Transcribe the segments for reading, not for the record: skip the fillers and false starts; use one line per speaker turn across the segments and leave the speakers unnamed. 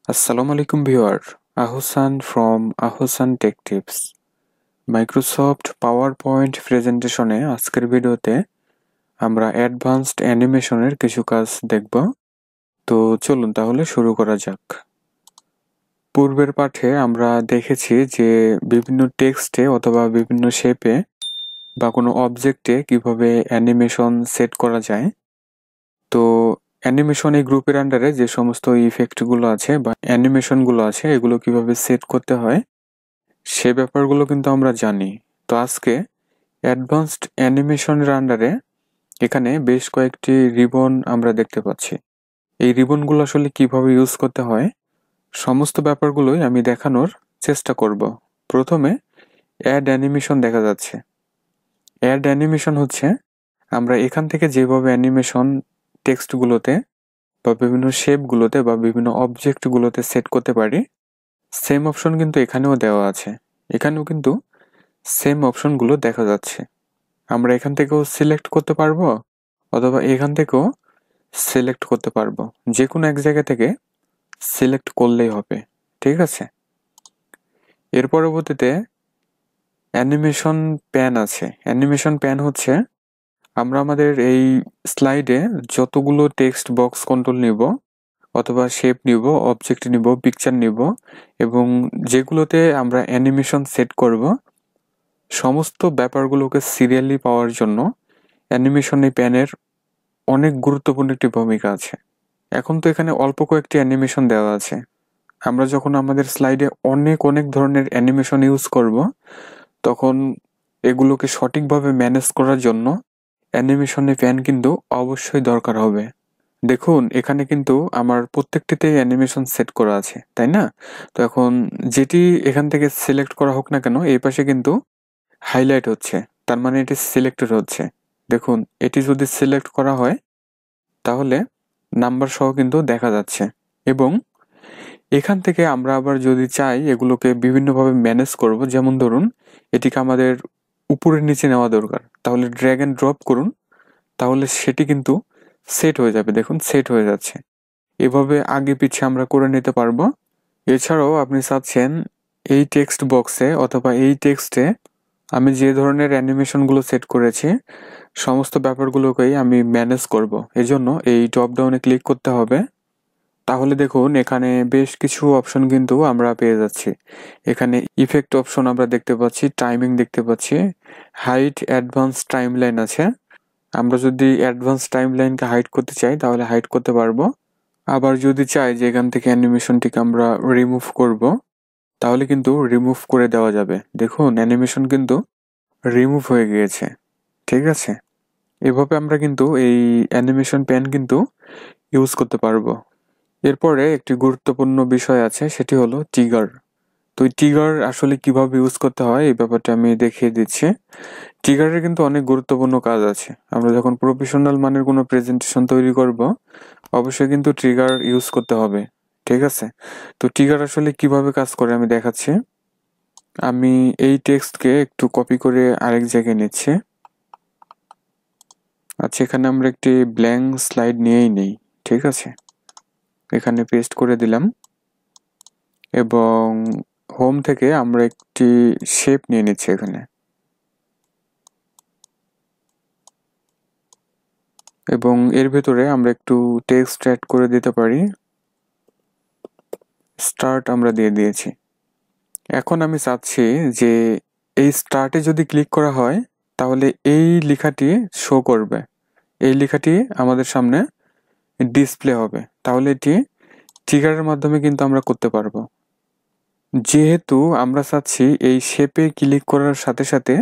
Assalamu alaikum viewer, Ahusan from Ahusan Tech Tips. Microsoft PowerPoint প্রেজেন্টেশনে আজকের ভিডিওতে আমরা অ্যাডভান্সড অ্যানিমেশনের কিছু কাজ দেখব। তো চলুন তাহলে শুরু করা যাক। পূর্বের পাঠে আমরা দেখেছি যে বিভিন্ন টেক্সটে অথবা বিভিন্ন শেপে বা কোনো অবজেক্টে কিভাবে অ্যানিমেশন সেট করা যায়। তো অ্যানিমেশন এই গ্রুপের আন্ডারে যে সমস্ত ইফেক্টগুলো আছে বা অ্যানিমেশনগুলো আছে এগুলো কিভাবে সেট করতে হয় সে ব্যাপারগুলো কিন্তু আমরা জানি। তো আজকে অ্যাডভান্সড অ্যানিমেশনের আন্ডারে এখানে বেশ কয়েকটি রিবন আমরা দেখতে পাচ্ছি। এই রিবনগুলো আসলে কিভাবে ইউজ করতে হয় সমস্ত ব্যাপারগুলোই আমি দেখানোর চেষ্টা করব। প্রথমে অ্যাড অ্যানিমেশন দেখা যাচ্ছে। অ্যাড অ্যানিমেশন হচ্ছে আমরা এখান থেকে যেভাবে অ্যানিমেশন টেক্সটগুলোতে বা বিভিন্ন শেপগুলোতে বা বিভিন্ন অবজেক্টগুলোতে সেট করতে পারি, সেম অপশন কিন্তু এখানেও দেওয়া আছে। এখানেও কিন্তু সেম অপশনগুলো দেখা যাচ্ছে। আমরা এখান থেকেও সিলেক্ট করতে পারবো অথবা এখান থেকেও সিলেক্ট করতে পারবো। যে কোনো এক জায়গা থেকে সিলেক্ট করলেই হবে, ঠিক আছে। এর পরবর্তীতে অ্যানিমেশন প্যান আছে। অ্যানিমেশন প্যান হচ্ছে আমরা আমাদের এই স্লাইডে যতগুলো টেক্সট বক্স কন্ট্রোল নিব অথবা শেপ নিব, অবজেক্ট নিব, পিকচার নিব এবং যেগুলোতে আমরা অ্যানিমেশন সেট করব সমস্ত ব্যাপারগুলোকে সিরিয়ালি পাওয়ার জন্য অ্যানিমেশন এই প্যানের অনেক গুরুত্বপূর্ণ একটি ভূমিকা আছে। এখন তো এখানে অল্প কয়েকটি অ্যানিমেশন দেওয়া আছে। আমরা যখন আমাদের স্লাইডে অনেক অনেক ধরনের অ্যানিমেশন ইউজ করব তখন এগুলোকে সঠিকভাবে ম্যানেজ করার জন্য অ্যানিমেশনের প্যান কিন্তু অবশ্যই দরকার হবে। দেখুন এখানে কিন্তু আমার প্রত্যেকটিতেই অ্যানিমেশন সেট করা আছে, তাই না? তো এখন যেটি এখান থেকে সিলেক্ট করা হোক না কেন এই পাশে কিন্তু হাইলাইট হচ্ছে, তার মানে এটি সিলেক্টেড হচ্ছে। দেখুন এটি যদি সিলেক্ট করা হয় তাহলে নাম্বার সহ কিন্তু দেখা যাচ্ছে। এবং এখান থেকে আমরা আবার যদি চাই এগুলোকে বিভিন্নভাবে ম্যানেজ করব, যেমন ধরুন এটিকে আমাদের উপরে নিচে নেওয়া দরকার, তাহলে ড্র্যাগ অ্যান্ড ড্রপ করুন, তাহলে সেটি কিন্তু সেট হয়ে যাবে। দেখুন সেট হয়ে যাচ্ছে। এভাবে আগে পিছে আমরা করে নিতে পারবো। এছাড়াও আপনি চাচ্ছেন এই টেক্সট বক্সে অথবা এই টেক্সটে আমি যে ধরনের অ্যানিমেশনগুলো সেট করেছি সমস্ত ব্যাপারগুলোকেই আমি ম্যানেজ করব। এজন্য এই ড্রপ ডাউনে ক্লিক করতে হবে। তাহলে দেখুন এখানে বেশ কিছু অপশন কিন্তু আমরা পেয়ে যাচ্ছি। এখানে ইফেক্ট অপশন আমরা দেখতে পাচ্ছি, টাইমিং দেখতে পাচ্ছি, হাইট অ্যাডভান্স টাইমলাইন আছে। আমরা যদি অ্যাডভান্স টাইমলাইনকে হাইড করতে চাই তাহলে হাইড করতে পারবো। আবার যদি চাই যে এখান থেকে অ্যানিমেশনটিকে আমরা রিমুভ করব তাহলে কিন্তু রিমুভ করে দেওয়া যাবে। দেখুন অ্যানিমেশন কিন্তু রিমুভ হয়ে গিয়েছে, ঠিক আছে। এভাবে আমরা কিন্তু এই অ্যানিমেশন প্যান কিন্তু ইউজ করতে পারবো। এরপরে একটি গুরুত্বপূর্ণ বিষয় আছে, সেটি হলো ট্রিগার। তো এই ট্রিগার আসলে কিভাবে ইউজ করতে হয় এই ব্যাপারটা আমি দেখিয়ে দিচ্ছি। ট্রিগারের কিন্তু অনেক গুরুত্বপূর্ণ কাজ আছে। আমরা যখন প্রফেশনাল মানের কোনো প্রেজেন্টেশন তৈরি করব অবশ্যই কিন্তু ট্রিগার ইউজ করতে হবে, ঠিক আছে। তো ট্রিগার আসলে কিভাবে কাজ করে আমি দেখাচ্ছি। আমি এই টেক্সটকে একটু কপি করে আরেক জায়গায় নিচ্ছি। আচ্ছা, এখানে আমরা একটি ব্ল্যাঙ্ক স্লাইড নিয়েই নেই, ঠিক আছে। এখানে পেস্ট করে দিলাম এবং হোম থেকে আমরা একটি শেপ নিয়ে নিচ্ছি এখানে এবং এর ভেতরে আমরা একটু টেক্সট অ্যাড করে দিতে পারি। স্টার্ট আমরা দিয়ে দিয়েছি। এখন আমি চাচ্ছি যে এই স্টার্টে যদি ক্লিক করা হয় তাহলে এই লেখাটি শো করবে, এই লেখাটি আমাদের সামনে ডিসপ্লে হবে। তাহলে এটি ট্রিগারের মাধ্যমে কিন্তু আমরা করতে পারবো। যেহেতু আমরা চাচ্ছি এই শেপে ক্লিক করার সাথে সাথে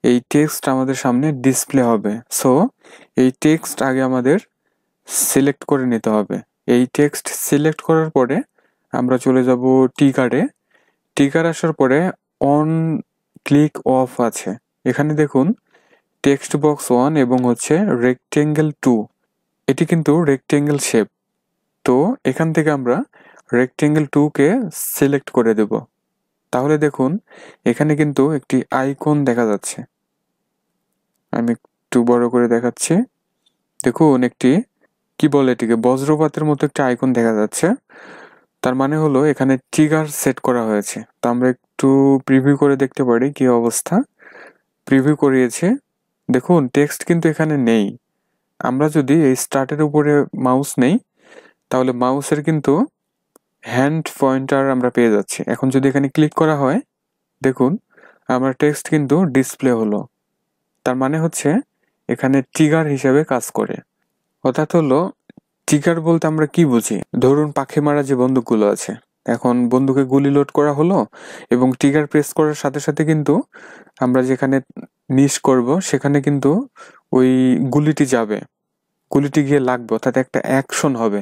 এই টেক্সট আমাদের সামনে ডিসপ্লে হবে, সো এই টেক্সট আগে আমাদের সিলেক্ট করে নিতে হবে। এই টেক্সট সিলেক্ট করার পরে আমরা চলে যাব ট্রিগারে। ট্রিগার আসার পরে অন ক্লিক অফ আছে। এখানে দেখুন টেক্সট বক্স 1 এবং হচ্ছে রেক্টেঙ্গেল 2, এটি কিন্তু রেক্টেঙ্গেল শেপ। তো এখান থেকে আমরা রেক্টেঙ্গেল 2কে সিলেক্ট করে দেব। তাহলে দেখুন এখানে কিন্তু একটি আইকন দেখা যাচ্ছে। আমি একটু বড় করে দেখাচ্ছি। দেখুন একটি কি বলে এটিকে বজ্রপাতের মতো একটা আইকন দেখা যাচ্ছে। তার মানে হলো এখানে ট্রিগার সেট করা হয়েছে। তো আমরা একটু প্রিভিউ করে দেখতে পারি কি অবস্থা। প্রিভিউ করিয়েছে, দেখুন টেক্সট কিন্তু এখানে নেই। আমরা যদি এই স্টার্টের উপরে মাউস নেই তাহলে মাউসের কিন্তু হ্যান্ড পয়েন্টার আমরা পেয়ে যাচ্ছি। এখন যদি এখানে ক্লিক করা হয়, দেখুন আমার টেক্সট কিন্তু ডিসপ্লে হলো। তার মানে হচ্ছে এখানে ট্রিগার হিসেবে কাজ করে। অর্থাৎ হলো ট্রিগার বলতে আমরা কি বুঝি, ধরুন পাখি মারা যে বন্দুকগুলো আছে, এখন বন্দুকে গুলি লোড করা হলো এবং ট্রিগার প্রেস করার সাথে সাথে কিন্তু আমরা যেখানে নিশ করব সেখানে কিন্তু ওই গুলিটি যাবে, গুলিটি গিয়ে লাগবে, অর্থাৎ একটা অ্যাকশন হবে।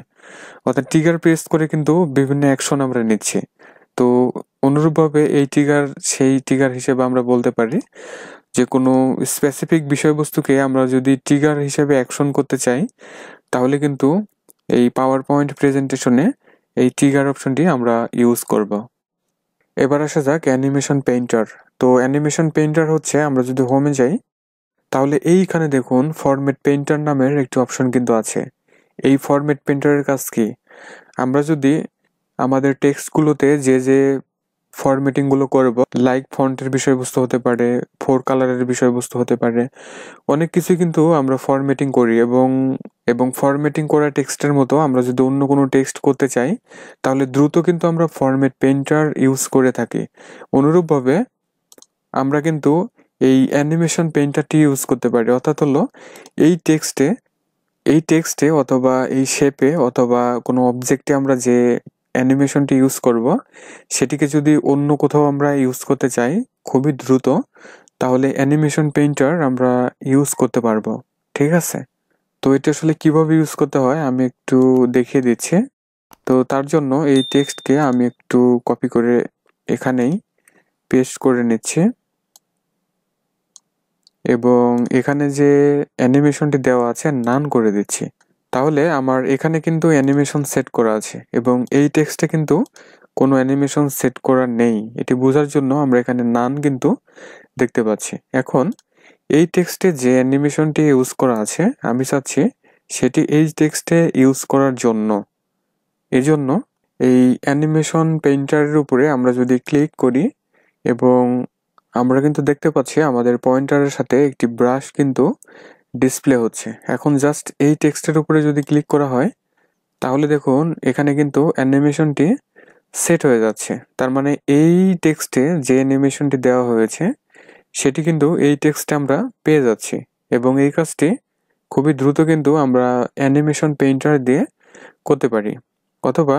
অর্থাৎ ট্রিগার প্রেস করে কিন্তু বিভিন্ন অ্যাকশন আমরা নিচ্ছি। তো অনুরূপভাবে এই ট্রিগার সেই ট্রিগার হিসেবে আমরা বলতে পারি যে কোনো স্পেসিফিক বিষয়বস্তুকে আমরা যদি ট্রিগার হিসেবে অ্যাকশন করতে চাই তাহলে কিন্তু এই পাওয়ার পয়েন্ট প্রেজেন্টেশনে এই ট্রিগার অপশনটি আমরা ইউজ করব। এবার আসা যাক অ্যানিমেশন পেইন্টার। তো অ্যানিমেশন পেইন্টার হচ্ছে, আমরা যদি হোমে যাই তাহলে এইখানে দেখুন ফরম্যাট পেইন্টার নামের একটি অপশন কিন্তু আছে। এই ফরম্যাট পেইন্টারের কাজ কি, আমরা যদি আমাদের টেক্সটগুলোতে যে যে ফরম্যাটিংগুলো করব, লাইক ফন্টের বিষয়বস্তু হতে পারে, 4 কালারের বিষয়বস্তু হতে পারে, অনেক কিছু কিন্তু আমরা ফরম্যাটিং করি এবং ফরম্যাটিং করা টেক্সটের মতো আমরা যদি অন্য কোনো টেক্সট করতে চাই তাহলে দ্রুত কিন্তু আমরা ফরম্যাট পেইন্টার ইউজ করে থাকি। অনুরূপভাবে আমরা কিন্তু এই অ্যানিমেশন পেইন্টারটি ইউজ করতে পারি। অর্থাৎ হলো এই টেক্সটে অথবা এই শেপে অথবা কোনো অবজেক্টে আমরা যে অ্যানিমেশনটি ইউজ করব সেটিকে যদি অন্য কোথাও আমরা ইউজ করতে চাই খুবই দ্রুত, তাহলে অ্যানিমেশন পেইন্টার আমরা ইউজ করতে পারবো। ঠিক আছে, তো এটা আসলে কিভাবে ইউজ করতে হয় আমি একটু দেখিয়ে দিচ্ছি। তো তার জন্য এই টেক্সটকে আমি একটু কপি করে এখানেই পেস্ট করে নিচ্ছি এবং এখানে যে অ্যানিমেশনটি দেওয়া আছে নান করে দিচ্ছি। তাহলে আমার এখানে কিন্তু অ্যানিমেশন সেট করা আছে এবং এই টেক্সটে কিন্তু কোনো অ্যানিমেশন সেট করা নেই। এটি বোঝার জন্য আমরা এখানে নান কিন্তু দেখতে পাচ্ছি। এখন এই টেক্সটে যে অ্যানিমেশনটি ইউজ করা আছে আমি চাচ্ছি সেটি এই টেক্সটে ইউজ করার জন্য। এজন্য এই অ্যানিমেশন পেইন্টারের উপরে আমরা যদি ক্লিক করি এবং আমরা কিন্তু দেখতে পাচ্ছি আমাদের পয়েন্টারের সাথে একটি ব্রাশ কিন্তু ডিসপ্লে হচ্ছে। এখন জাস্ট এই টেক্সটের উপরে যদি ক্লিক করা হয় তাহলে দেখুন এখানে কিন্তু অ্যানিমেশনটি সেট হয়ে যাচ্ছে। তার মানে এই টেক্সটে যে অ্যানিমেশনটি দেওয়া হয়েছে সেটি কিন্তু এই টেক্সটে আমরা পেয়ে যাচ্ছি এবং এই কাজটি খুবই দ্রুত কিন্তু আমরা অ্যানিমেশন পেইন্টার দিয়ে করতে পারি। অথবা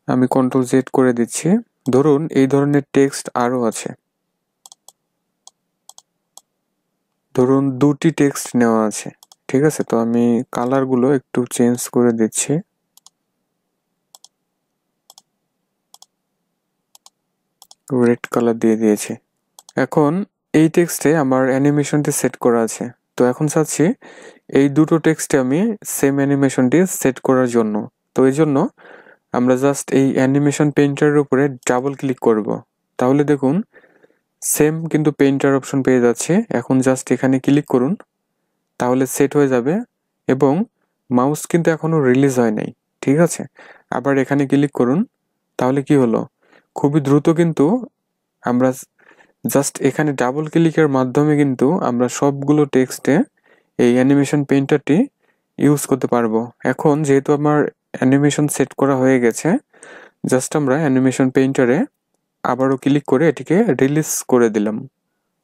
আমি কন্ট্রোল জেড করে দিচ্ছি, ধরুন এই ধরনের টেক্সট আরও আছে, ধরুন 2টি টেক্সট নেওয়া আছে। ঠিক আছে, তো আমি কালারগুলো একটু চেঞ্জ করে দিচ্ছি। রেড কালার দিয়ে দিয়েছি। এখন এই টেক্সটে আমার অ্যানিমেশনটি সেট করা আছে। তো এখন চাচ্ছি এই দুটো টেক্সটে আমি সেম অ্যানিমেশনটি সেট করার জন্য। তো এই জন্য আমরা জাস্ট এই অ্যানিমেশন পেইন্টারের উপরে ডাবল ক্লিক করব। তাহলে দেখুন সেম কিন্তু পেইন্টার অপশন পেয়ে যাচ্ছে। এখন জাস্ট এখানে ক্লিক করুন, তাহলে সেট হয়ে যাবে এবং মাউস কিন্তু এখনো রিলিজ হয় নাই। ঠিক আছে, আবার এখানে ক্লিক করুন, তাহলে কি হলো, খুবই দ্রুত কিন্তু আমরা জাস্ট এখানে ডাবল ক্লিকের মাধ্যমে কিন্তু আমরা সবগুলো টেক্সটে এই অ্যানিমেশন পেইন্টারটি ইউজ করতে পারবো। এখন যেহেতু আমার অ্যানিমেশন সেট করা হয়ে গেছে, জাস্ট আমরা অ্যানিমেশন পেইন্টারে আবারও ক্লিক করে এটিকে রিলিজ করে দিলাম।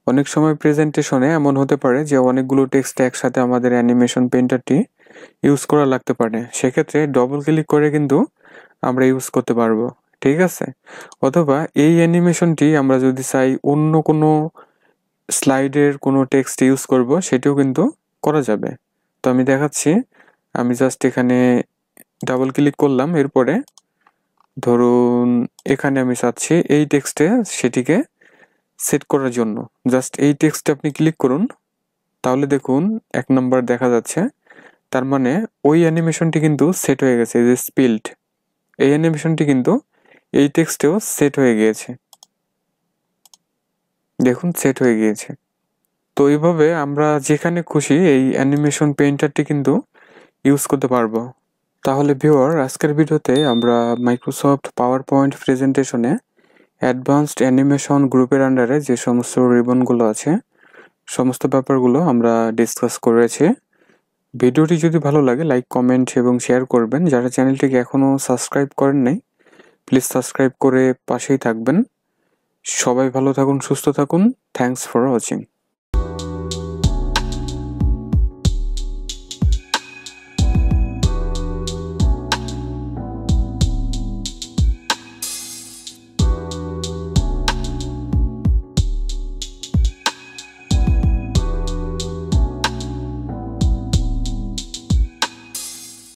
অনেক সময় প্রেজেন্টেশনে এমন হতে পারে যে অনেকগুলো টেক্সট একসাথে আমাদের অ্যানিমেশন পেইন্টারটি ইউজ করা লাগতে পারে, সেক্ষেত্রে ডবল ক্লিক করে কিন্তু আমরা ইউজ করতে পারবো। ঠিক আছে, অথবা এই অ্যানিমেশনটি আমরা যদি চাই অন্য কোনো স্লাইডের কোনো টেক্সট ইউজ করব সেটিও কিন্তু করা যাবে। তো আমি দেখাচ্ছি, আমি জাস্ট এখানে ডাবল ক্লিক করলাম, এরপরে ধরুন এখানে আমি চাচ্ছি এই টেক্সটে সেটিকে সেট করার জন্য জাস্ট এই টেক্সটে আপনি ক্লিক করুন, তাহলে দেখুন 1 নম্বর দেখা যাচ্ছে। তার মানে ওই অ্যানিমেশনটি কিন্তু সেট হয়ে গেছে, যে স্পিল্ড এই অ্যানিমেশনটি কিন্তু এই টেক্সটেও সেট হয়ে গিয়েছে। দেখুন সেট হয়ে গিয়েছে। তো এইভাবে আমরা যেখানে খুশি এই অ্যানিমেশন পেইন্টারটি কিন্তু ইউজ করতে পারবো। তাহলে ভিউয়ার, আজকের ভিডিওতে আমরা মাইক্রোসফট পাওয়ার পয়েন্ট প্রেজেন্টেশনে অ্যাডভান্সড অ্যানিমেশন গ্রুপের আন্ডারে যে সমস্ত রিবনগুলো আছে সমস্ত ব্যাপারগুলো আমরা ডিসকাস করেছি। ভিডিওটি যদি ভালো লাগে লাইক, কমেন্ট এবং শেয়ার করবেন। যারা চ্যানেলটিকে এখনও সাবস্ক্রাইব করেন নাই প্লিজ সাবস্ক্রাইব করে পাশেই থাকবেন। সবাই ভালো থাকুন, সুস্থ থাকুন। Thanks for watching.